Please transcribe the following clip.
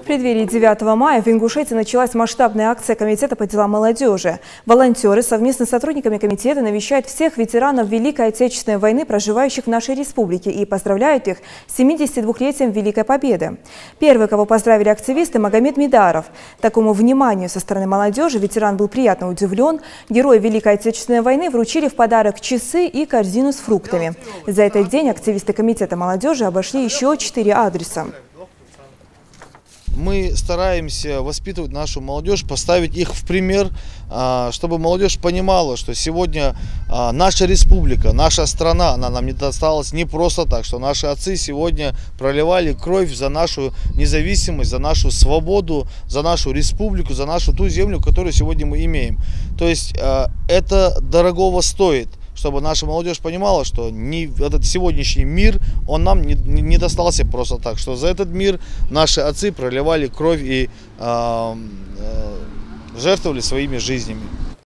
В преддверии 9 мая в Ингушетии началась масштабная акция Комитета по делам молодежи. Волонтеры совместно с сотрудниками комитета навещают всех ветеранов Великой Отечественной войны, проживающих в нашей республике, и поздравляют их с 72-летием Великой Победы. Первый, кого поздравили активисты, Магомед Мидаров. Такому вниманию со стороны молодежи ветеран был приятно удивлен. Герою Великой Отечественной войны вручили в подарок часы и корзину с фруктами. За этот день активисты Комитета молодежи обошли еще 4 адреса. Мы стараемся воспитывать нашу молодежь, поставить их в пример, чтобы молодежь понимала, что сегодня наша республика, наша страна, она нам не досталась не просто так, что наши отцы сегодня проливали кровь за нашу независимость, за нашу свободу, за нашу республику, за нашу ту землю, которую сегодня мы имеем. То есть это дорогого стоит, чтобы наша молодежь понимала, что этот сегодняшний мир, он нам не достался просто так, что за этот мир наши отцы проливали кровь и жертвовали своими жизнями.